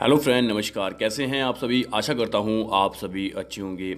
Hello friend, नमस्कार। कैसे हैं आप सभी? आशा करता हूं आप सभी अच्छे होंगे।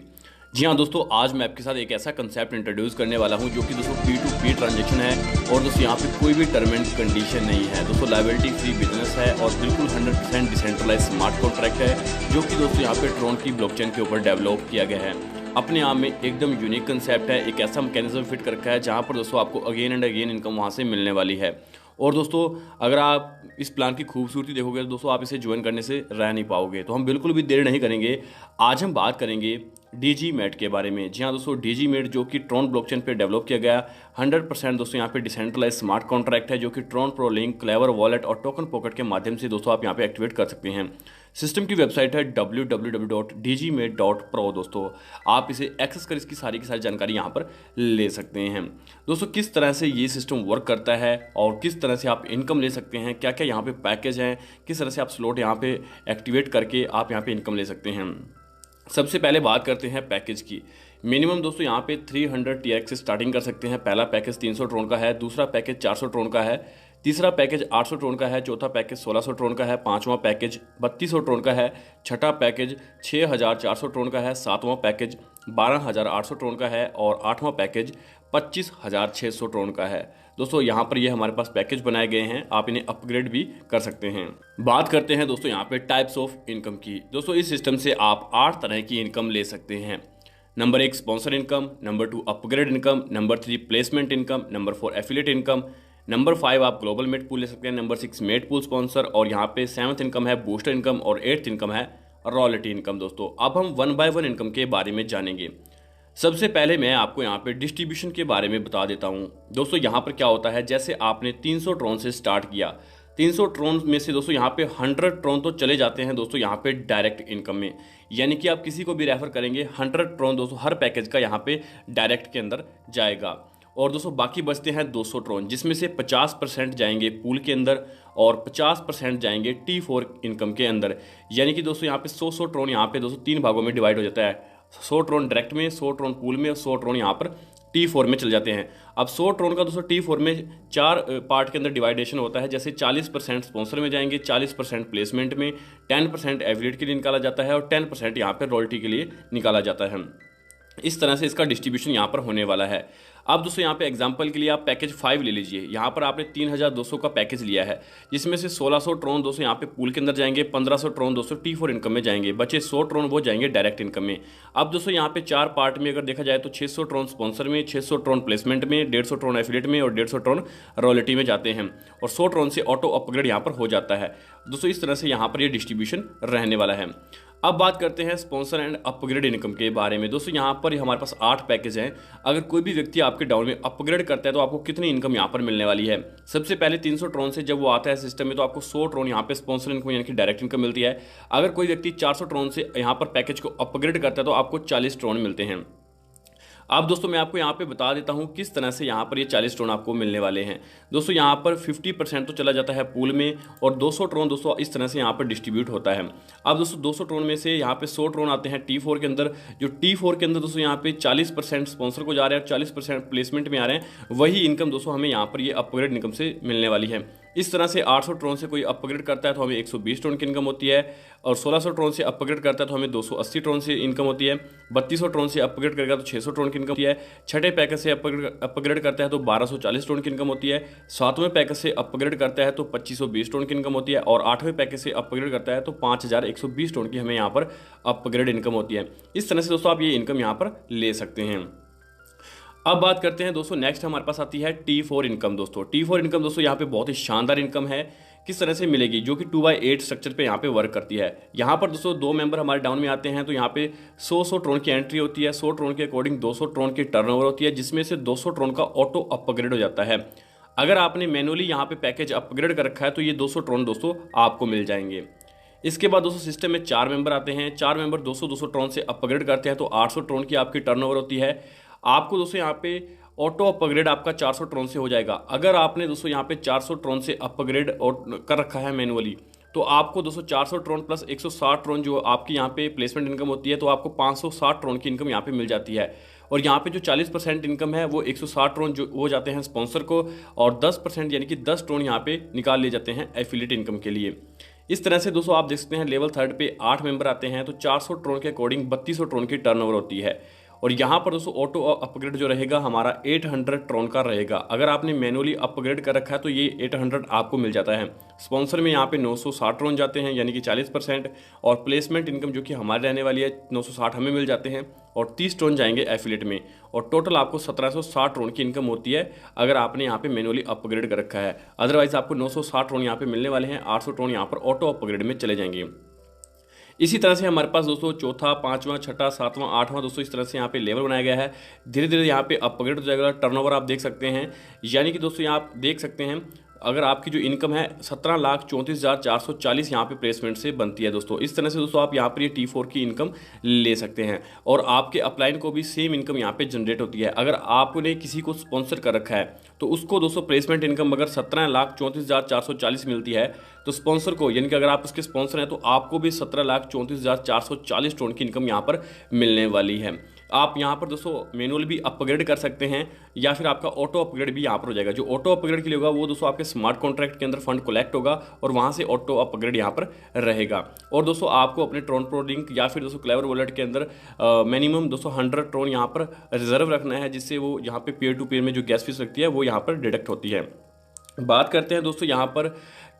जी हाँ दोस्तों, आज मैं आपके साथ एक ऐसा कंसेप्ट इंट्रोड्यूस करने वाला हूं जो कि दोस्तों P2P ट्रांजैक्शन है। और दोस्तों यहाँ पे कोई भी टर्म एंड कंडीशन नहीं है दोस्तों, लायबिलिटी फ्री बिजनेस है और बिल्कुल 100% डिसेंट्रलाइज स्मार्ट कॉन्ट्रैक्ट है जो कि दोस्तों यहाँ पे ट्रॉन की ब्लॉकचेन के ऊपर डेवलप किया गया है। अपने आप में एकदम यूनिक कंसेप्ट है। एक ऐसा मैकेनिज्म फिट कर रखा है जहाँ पर दोस्तों आपको अगेन एंड अगेन इनकम वहाँ से मिलने वाली है। और दोस्तों अगर आप इस प्लान की खूबसूरती देखोगे तो दोस्तों आप इसे ज्वाइन करने से रह नहीं पाओगे। तो हम बिल्कुल भी देर नहीं करेंगे, आज हम बात करेंगे DigiMate के बारे में। जी हाँ दोस्तों, DigiMate जो कि ट्रॉन ब्लॉकचेन पे डेवलप किया गया 100% दोस्तों यहाँ पे डिसेंट्रलाइज स्मार्ट कॉन्ट्रैक्ट है जो कि Tron pro link, clever wallet और टोकन पॉकेट के माध्यम से दोस्तों आप यहाँ पे एक्टिवेट कर सकते हैं। सिस्टम की वेबसाइट है www.digimate.pro। दोस्तों आप इसे एक्सेस कर इसकी सारी की सारी जानकारी यहाँ पर ले सकते हैं। दोस्तों किस तरह से ये सिस्टम वर्क करता है और किस तरह से आप इनकम ले सकते हैं, क्या क्या यहाँ पे पैकेज हैं, किस तरह से आप स्लॉट यहाँ पे एक्टिवेट करके आप यहाँ पे इनकम ले सकते हैं। सबसे पहले बात करते हैं पैकेज की। मिनिमम दोस्तों यहाँ पे 300 TRX से स्टार्टिंग कर सकते हैं। पहला पैकेज 300 ट्रोन का है, दूसरा पैकेज 400 ट्रोन का है, तीसरा पैकेज 800 ट्रोन का है, चौथा पैकेज 1600 ट्रोन का है, पांचवा पैकेज 3200 ट्रोन का है, छठा पैकेज 6400 ट्रोन का है, सातवां पैकेज 12800 ट्रोन का है और आठवां पैकेज 25600 ट्रोन का है। दोस्तों यहाँ पर ये हमारे पास पैकेज बनाए गए हैं, आप इन्हें अपग्रेड भी कर सकते हैं। बात करते हैं दोस्तों यहाँ पे टाइप्स ऑफ इनकम की। दोस्तों इस सिस्टम से आप 8 तरह की इनकम ले सकते हैं। Number 1 sponsor income, number 2 upgrade income, number 3 placement income, number 4 affiliate income, number 5 आप ग्लोबल मेट पूल ले सकते हैं, नंबर 6 मेट पूल स्पॉन्सर और यहाँ पे 7th इनकम है बूस्टर इनकम और 8th इनकम है रॉयल्टी इनकम। दोस्तों अब हम 1 बाय 1 इनकम के बारे में जानेंगे। सबसे पहले मैं आपको यहाँ पे डिस्ट्रीब्यूशन के बारे में बता देता हूँ। दोस्तों यहाँ पर क्या होता है, जैसे आपने 300 ट्रोन से स्टार्ट किया, 300 ट्रोन में से दोस्तों यहाँ पे 100 ट्रोन तो चले जाते हैं दोस्तों यहाँ पे डायरेक्ट इनकम में, यानी कि आप किसी को भी रेफर करेंगे 100 ट्रोन दोस्तों हर पैकेज का यहाँ पे डायरेक्ट के अंदर जाएगा। और दोस्तों बाकी बचते हैं 200 ट्रोन, जिसमें से 50% जाएंगे पूल के अंदर और 50% जाएंगे T4 इनकम के अंदर। यानी कि दोस्तों यहाँ पे 100 ट्रोन यहाँ पे दोस्तों 3 भागों में डिवाइड हो जाता है। 100 ट्रोन डायरेक्ट में, 100 ट्रोन पूल में और 100 ट्रोन यहाँ पर T4 में चल जाते हैं। अब 100 ट्रोन का दोस्तों T4 में 4 पार्ट के अंदर डिवाइडेशन होता है। जैसे 40% स्पॉन्सर में जाएंगे, 40% प्लेसमेंट में, 10% एफिलिएट के लिए निकाला जाता है और 10% यहाँ पर रॉयल्टी के लिए निकाला जाता है। इस तरह से इसका डिस्ट्रीब्यूशन यहाँ पर होने वाला है। अब दोस्तों यहाँ पे एग्जांपल के लिए आप पैकेज 5 ले लीजिए। यहाँ पर आपने 3200 का पैकेज लिया है, जिसमें से 1600 ट्रोन दोस्तों यहाँ पे पूल के अंदर जाएंगे, 1500 ट्रोन दोस्तों T4 इनकम में जाएंगे, बचे 100 ट्रोन वो जाएंगे डायरेक्ट इनकम में। अब दोस्तों यहाँ पे 4 पार्ट में अगर देखा जाए तो 600 ट्रोन स्पॉन्सर में, 600 ट्रोन प्लेसमेंट में, 150 ट्रोन एफिलिएट में और 150 ट्रोन रॉयल्टी में जाते हैं और 100 ट्रोन से ऑटो अपग्रेड यहाँ पर हो जाता है। दोस्तों इस तरह से यहाँ पर ये डिस्ट्रीब्यूशन रहने वाला है। अब बात करते हैं स्पॉन्सर एंड अपग्रेड इनकम के बारे में। दोस्तों यहाँ पर हमारे पास 8 पैकेज हैं। अगर कोई भी व्यक्ति आपके डाउन में अपग्रेड करता है तो आपको कितनी इनकम यहाँ पर मिलने वाली है। सबसे पहले 300 ट्रोन से जब वो आता है सिस्टम में तो आपको 100 ट्रोन यहाँ पे स्पॉन्सर इनकम यानी कि डायरेक्ट इनकम मिलती है। अगर कोई व्यक्ति 400 ट्रोन से यहाँ पर पैकेज को अपग्रेड करता है तो आपको 40 ट्रोन मिलते हैं। अब दोस्तों मैं आपको यहाँ पे बता देता हूँ किस तरह से यहाँ पर ये 40 ट्रोन आपको मिलने वाले हैं। दोस्तों यहाँ पर 50% तो चला जाता है पूल में और 200 ट्रोन दोस्तों इस तरह से यहाँ पर डिस्ट्रीब्यूट होता है। अब दोस्तों 200 ट्रोन में से यहाँ पे 100 ट्रोन आते हैं T4 के अंदर। जो T4 के अंदर दोस्तों यहाँ पे 40% स्पॉन्सर को जा रहे हैं और 40% प्लेसमेंट में आ रहे हैं। वही इनकम दोस्तों हमें यहाँ पर ये अपग्रेड इनकम से मिलने वाली है। इस तरह से 800 ट्रोन से कोई अपग्रेड करता है तो हमें 120 ट्रोन की इनकम होती है और 1600 ट्रोन से अपग्रेड करता है तो हमें 280 ट्रोन से इनकम होती है। 3200 ट्रोन से अपग्रेड करेगा तो 600 ट्रोन की इनकम होती है। छठे पैकेज से अपग्रेड करता है तो 1240 ट्रोन की इनकम होती है। सातवें पैकेज से अपग्रेड करता है तो 2520 ट्रोन की इनकम होती है और 8वें पैकेज से अपग्रेड करता है तो 5120 ट्रोन की हमें यहाँ पर अपग्रेड इनकम होती है। इस तरह से दोस्तों आप ये इनकम यहाँ पर ले सकते हैं। अब बात करते हैं दोस्तों, नेक्स्ट हमारे पास आती है T4 इनकम। दोस्तों T4 इनकम दोस्तों यहाँ पे बहुत ही शानदार इनकम है। किस तरह से मिलेगी, जो कि 2/8 स्ट्रक्चर पे यहाँ पे वर्क करती है। यहाँ पर दोस्तों 2 मेंबर हमारे डाउन में आते हैं तो यहाँ पे 100 ट्रोन की एंट्री होती है। 100 ट्रोन के अकॉर्डिंग 200 ट्रोन की टर्नओवर होती है, जिसमें से 200 ट्रोन का ऑटो अपग्रेड हो जाता है। अगर आपने मैनुअली यहाँ पे पैकेज अपग्रेड कर रखा है तो ये 200 ट्रोन दोस्तों आपको मिल जाएंगे। इसके बाद दोस्तों सिस्टम में 4 मेंबर आते हैं। 4 मेंबर 200 ट्रोन से अपग्रेड करते हैं तो 800 ट्रोन की आपकी टर्नओवर होती है। आपको दोस्तों यहाँ पे ऑटो अपग्रेड आपका 400 ट्रोन से हो जाएगा। अगर आपने दोस्तों यहाँ पे 400 ट्रोन से अपग्रेड और कर रखा है मैनुअली तो आपको दोस्तों 400 ट्रोन प्लस 160 ट्रोन जो आपकी यहाँ पे प्लेसमेंट इनकम होती है तो आपको 560 ट्रोन की इनकम यहाँ पे मिल जाती है। और यहाँ पे जो 40% इनकम है वो 160 ट्रोन जो वो जाते हैं स्पॉन्सर को और 10% यानी कि 10 ट्रोन यहाँ पे निकाल लिए जाते हैं एफिलिएट इनकम के लिए। इस तरह से दोस्तों आप देख सकते हैं लेवल 3 पे 8 मेंबर आते हैं, तो 400 ट्रोन के अकॉर्डिंग 3200 ट्रोन की टर्नओवर होती है। और यहाँ पर दोस्तों ऑटो अपग्रेड जो रहेगा हमारा 800 ट्रोन का रहेगा। अगर आपने मैनुअली अपग्रेड कर रखा है तो ये 800 आपको मिल जाता है। स्पॉन्सर में यहाँ पे 960 ट्रोन जाते हैं यानी कि 40%, और प्लेसमेंट इनकम जो कि हमारी रहने वाली है 960 हमें मिल जाते हैं, और 30 ट्रोन जाएंगे एफिलेट में, और टोटल आपको 1760 ट्रोन की इनकम होती है अगर आपने यहाँ पे मैनुअली अपग्रेड कर रखा है। अदरवाइज आपको 960 ट्रोन यहाँ पे मिलने वाले हैं, 800 ट्रोन यहाँ पर ऑटो अपग्रेड में चले जाएंगे। इसी तरह से हमारे पास दोस्तों चौथा, पांचवा, छठा, सातवां, आठवां दोस्तों इस तरह से यहाँ पे लेवल बनाया गया है। धीरे धीरे यहाँ पे अपग्रेड हो जाएगा। टर्नओवर आप देख सकते हैं, यानी कि दोस्तों यहाँ आप देख सकते हैं अगर आपकी जो इनकम है 17,34,440 यहाँ पे प्लेसमेंट से बनती है दोस्तों। इस तरह से दोस्तों आप यहाँ पर ये T4 की इनकम ले सकते हैं, और आपके अपलाइन को भी सेम इनकम यहाँ पे जनरेट होती है। अगर आपने किसी को स्पॉन्सर कर रखा है तो उसको दोस्तों प्लेसमेंट इनकम अगर 17,34,440 मिलती है, तो स्पॉन्सर को, यानी कि अगर आप उसके स्पॉन्सर हैं तो आपको भी 17,34,440 ट्रोन की इनकम यहाँ पर मिलने वाली है। आप यहाँ पर दोस्तों मैनुअल भी अपग्रेड कर सकते हैं, या फिर आपका ऑटो अपग्रेड भी यहाँ पर हो जाएगा। जो ऑटो अपग्रेड के लिए होगा वो दोस्तों आपके स्मार्ट कॉन्ट्रैक्ट के अंदर फंड कलेक्ट होगा, और वहाँ से ऑटो अपग्रेड यहाँ पर रहेगा। और दोस्तों आपको अपने ट्रोन प्रो लिंक या फिर दोस्तों क्लेवर वॉलेट के अंदर मिनिमम दोस्तों 100 ट्रोन यहाँ पर रिजर्व रखना है, जिससे वो यहाँ पे पेयर टू पेयर में जो गैस फीस लगती है वो यहाँ पर डिडक्ट होती है। बात करते हैं दोस्तों यहाँ पर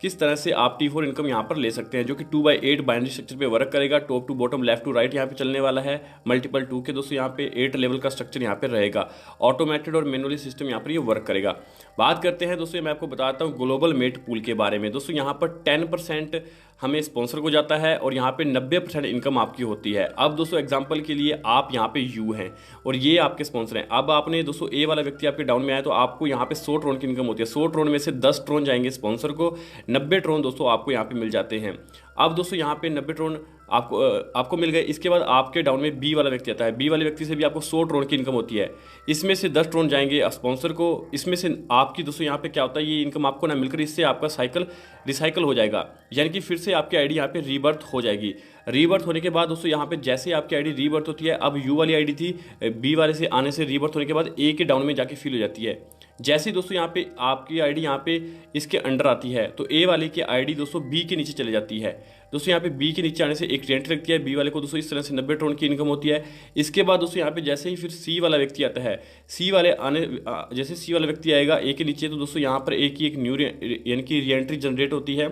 किस तरह से आप T4 इनकम यहाँ पर ले सकते हैं, जो कि 2/8 बाइनरी स्ट्रक्चर पे वर्क करेगा। Top to bottom, left to right यहाँ पे चलने वाला है। मल्टीपल 2 के दोस्तों यहाँ पे 8 लेवल का स्ट्रक्चर यहाँ पे रहेगा। ऑटोमेटेड और मैनुअली सिस्टम यहाँ पर ये वर्क करेगा। बात करते हैं दोस्तों, मैं आपको बताता हूँ ग्लोबल मेट पूल के बारे में। दोस्तों यहाँ पर 10% हमें स्पॉन्सर को जाता है, और यहाँ पे 90% इनकम आपकी होती है। अब दोस्तों एग्जांपल के लिए आप यहाँ पे यू हैं और ये आपके स्पॉन्सर हैं। अब आपने दोस्तों ए वाला व्यक्ति आपके डाउन में आया तो आपको यहाँ पे 100 ट्रोन की इनकम होती है। 100 ट्रोन में से 10 ट्रोन जाएंगे स्पॉन्सर को, 90 ट्रोन दोस्तों आपको यहाँ पे मिल जाते हैं। अब दोस्तों यहाँ पे 90 ट्रोन आपको मिल गए। इसके बाद आपके डाउन में बी वाला व्यक्ति आता है। बी वाले व्यक्ति से भी आपको 100 ट्रोन की इनकम होती है। इसमें से 10 ट्रोन जाएंगे स्पॉन्सर को। इसमें से आपकी दोस्तों यहाँ पे क्या होता है, ये इनकम आपको ना मिलकर इससे आपका साइकिल रिसाइकल हो जाएगा, यानी कि फिर से आपकी आईडी यहाँ पे रीबर्थ हो जाएगी। रीबर्थ होने के बाद दोस्तों यहाँ पे जैसे आपकी आईडी रीबर्थ होती है, अब यू वाली आईडी थी, बी वाले से आने से रीबर्थ होने के बाद ए के डाउन में जाके फिल हो जाती है। जैसे ही दोस्तों यहाँ पे आपकी आईडी यहाँ पे इसके अंडर आती है तो ए वाले की आईडी दोस्तों बी के नीचे चले जाती है। दोस्तों यहाँ पे बी के नीचे आने से एक रेंट लगती है। बी वाले को दोस्तों इस तरह से 90 ट्रोन की इनकम होती है। इसके बाद दोस्तों यहाँ पे जैसे ही फिर सी वाला व्यक्ति आता है, सी वाले आने जैसे सी वाला व्यक्ति आएगा ए के नीचे, तो दोस्तों यहाँ पर ए की एक न्यू यानी कि रीएंट्री जनरेट होती है।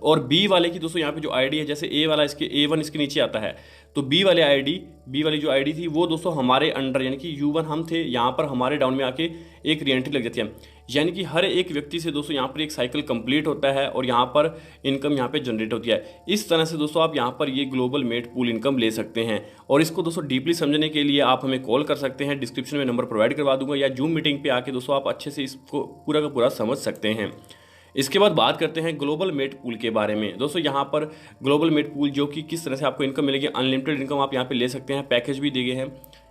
और बी वाले की दोस्तों यहाँ पे जो आईडी है, जैसे ए वाला इसके A1 इसके नीचे आता है, तो बी वाली जो आईडी थी वो दोस्तों हमारे अंडर, यानी कि U1 हम थे, यहाँ पर हमारे डाउन में आके एक रीएंट्री लग जाती है। यानी कि हर एक व्यक्ति से दोस्तों यहाँ पर एक साइकिल कंप्लीट होता है और यहाँ पर इनकम यहाँ पे जनरेट होती है। इस तरह से दोस्तों आप यहाँ पर ये ग्लोबल मेट पूल इनकम ले सकते हैं। और इसको दोस्तों डीपली समझने के लिए आप हमें कॉल कर सकते हैं, डिस्क्रिप्शन में नंबर प्रोवाइड करवा दूंगा, या जूम मीटिंग पे आके दोस्तों आप अच्छे से इसको पूरा का पूरा समझ सकते हैं। इसके बाद बात करते हैं ग्लोबल मेट पूल के बारे में। दोस्तों यहाँ पर ग्लोबल मेट पूल जो कि किस तरह से आपको इनकम मिलेगी, अनलिमिटेड इनकम आप यहाँ पे ले सकते हैं। पैकेज भी दिए गए हैं,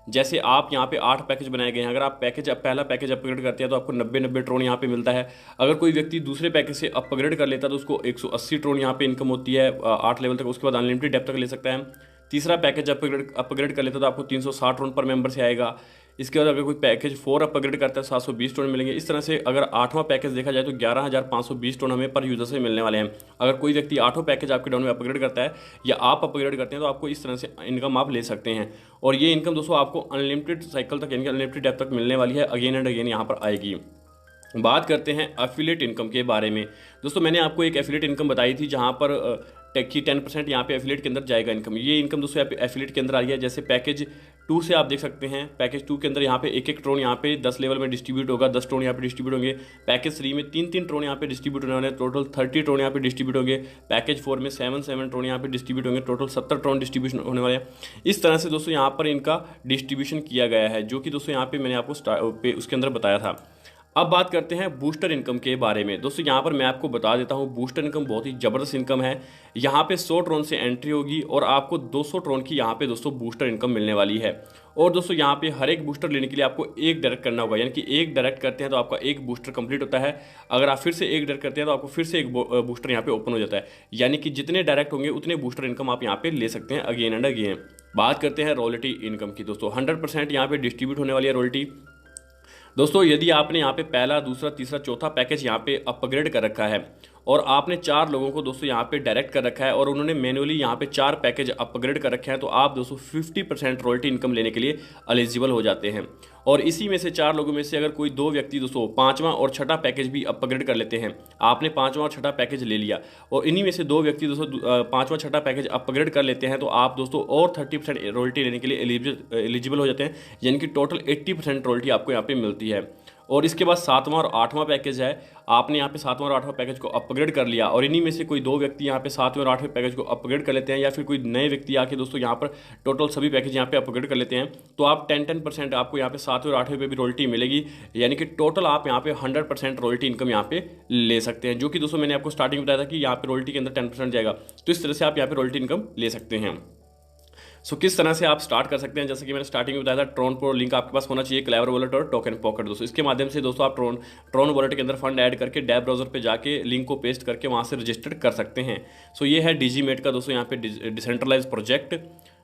जैसे आप यहाँ पे 8 पैकेज बनाए गए हैं। अगर आप पहला पैकेज अपग्रेड करते हैं तो आपको 90 ट्रोन यहाँ पे मिलता है। अगर कोई व्यक्ति दूसरे पैकेज से अपग्रेड कर लेता है तो उसको 180 ट्रोन यहाँ पे इनकम होती है 8 लेवल तक। उसके बाद अनलिमिटेड डेप्थ तक ले सकता है। तीसरा पैकेज अपग्रेड कर लेता तो आपको 360 ट्रोन पर मेंबर से आएगा। इसके बाद अगर कोई पैकेज 4 अपग्रेड करता है 720 ट्रोन मिलेंगे। इस तरह से अगर 8वां पैकेज देखा जाए तो 11,520 ट्रोन हमें पर यूजर से मिलने वाले हैं। अगर कोई व्यक्ति 8वां पैकेज आपके डाउन में अपग्रेड करता है या आप अपग्रेड करते हैं तो आपको इस तरह से इनकम आप ले सकते हैं। और ये इनकम दोस्तों आपको अनलिमिटेड साइकिल तक, यानी कि अनलिमिटेड डेप्थ तक मिलने वाली है, अगेन एंड अगेन यहाँ पर आएगी। बात करते हैं एफिलिएट इनकम के बारे में। दोस्तों मैंने आपको एक एफिलिएट इनकम बताई थी जहाँ पर टेक की 10% यहाँ पे एफिलिएट के अंदर जाएगा इनकम। ये इनकम दोस्तों यहाँ पे एफिलिएट के अंदर आ रही है। जैसे पैकेज 2 से आप देख सकते हैं, पैकेज 2 के अंदर यहाँ पे एक ट्रोन यहाँ पे 10 लेवल में डिस्ट्रीब्यूट होगा, 10 ट्रोन यहाँ पे डिस्ट्रीब्यूट होंगे। पैकेज 3 में 3 ट्रोन यहाँ पे डिस्ट्रीब्यूट होने वाले, टोटल 30 ट्रोन यहाँ पे डिस्ट्रीब्यूट होंगे। पैकेज 4 में 7 ट्रोन यहाँ पे डिस्ट्रीब्यूट होंगे, टोटल 70 ट्रोन डिस्ट्रीब्यूशन होने वाले हैं। इस तरह से दोस्तों यहाँ पर इनका डिस्ट्रीब्यूशन किया गया है, जो कि दोस्तों यहाँ पे मैंने आपको उसके अंदर बताया था। अब बात करते हैं बूस्टर इनकम के बारे में। दोस्तों यहाँ पर मैं आपको बता देता हूँ, बूस्टर इनकम बहुत ही ज़बरदस्त इनकम है। यहाँ पे 100 ट्रोन से एंट्री होगी और आपको 200 ट्रोन की यहाँ पे दोस्तों बूस्टर इनकम मिलने वाली है। और दोस्तों यहाँ पे हर एक बूस्टर लेने के लिए आपको एक डायरेक्ट करना होगा, यानी कि एक डायरेक्ट करते हैं तो आपका एक बूस्टर कंप्लीट होता है। अगर आप फिर से एक डायरेक्ट करते हैं तो आपको फिर से एक बूस्टर यहाँ पे ओपन हो जाता है। यानी कि जितने डायरेक्ट होंगे उतने बूस्टर इनकम आप यहाँ पे ले सकते हैं अगेन एंड अगेन। बात करते हैं रॉयल्टी इनकम की। दोस्तों 100% यहाँ पे डिस्ट्रीब्यूट होने वाली है रॉयल्टी। दोस्तों यदि आपने यहाँ पे पहला, दूसरा, तीसरा, चौथा पैकेज यहाँ पे अपग्रेड कर रखा है और आपने 4 लोगों को दोस्तों यहाँ पे डायरेक्ट कर रखा है और उन्होंने मैन्युअली यहाँ पे 4 पैकेज अपग्रेड कर रखे हैं, तो आप दोस्तों 50% रॉयल्टी इनकम लेने के लिए एलिजिबल हो जाते हैं। और इसी में से 4 लोगों में से अगर कोई 2 व्यक्ति दोस्तों 5वां और छठा पैकेज भी अपग्रेड कर लेते हैं, आपने 5वां और छठा पैकेज ले लिया और इन्हीं में से 2 व्यक्ति दोस्तों 5वां छठा पैकेज अपग्रेड कर लेते हैं, तो आप दोस्तों और 30% रॉयल्टी लेने के लिए एलिजिबल हो जाते हैं, यानी कि टोटल 80% रॉयल्टी आपको यहाँ पे मिलती है। और इसके बाद 7वां और 8वां पैकेज है, आपने यहाँ पे 7वां और 8वां पैकेज को अपग्रेड कर लिया और इन्हीं में से कोई 2 व्यक्ति यहाँ पे 7वें और 8वें पैकेज को अपग्रेड कर लेते हैं, या फिर कोई नए व्यक्ति आके दोस्तों यहाँ पर टोटल सभी पैकेज यहाँ पे अपग्रेड कर लेते हैं, तो आप 10% आपको यहाँ पे 7वें और 8वें पे भी रॉयल्टी मिलेगी, यानी कि टोटल आप यहाँ पे 100% रॉयल्टी इनकम यहाँ पे ले सकते हैं, जो कि दोस्तों मैंने आपको स्टार्टिंग में बताया था कि यहाँ पे रॉयल्टी के अंदर 10% जाएगा। तो इस तरह से आप यहाँ पे रॉयल्टी इनकम ले सकते हैं। किस तरह से आप स्टार्ट कर सकते हैं, जैसे कि मैंने स्टार्टिंग में बताया था, ट्रॉन प्रो लिंक आपके पास होना चाहिए, क्लेवर वॉलेट और टोकन पॉकेट दोस्तों। इसके माध्यम से दोस्तों आप ट्रॉन वॉलेट के अंदर फंड ऐड करके डैब ब्राउजर पे जाके लिंक को पेस्ट करके वहाँ से रजिस्टर कर सकते हैं। ये है डीजीमेट का दोस्तों यहाँ पे डिसेंट्रलाइज प्रोजेक्ट,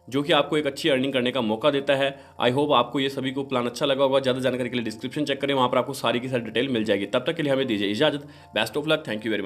जो कि आपको एक अच्छी अर्निंग करने का मौका देता है। आई होप आपको ये सभी को प्लान अच्छा लगा होगा। ज़्यादा जानकारी के लिए डिस्क्रिप्शन चेक करें, वहाँ पर आपको सारी की सारी डिटेल मिल जाएगी। तब तक के लिए हमें दीजिए इजाजत। Best of luck, thank you very much.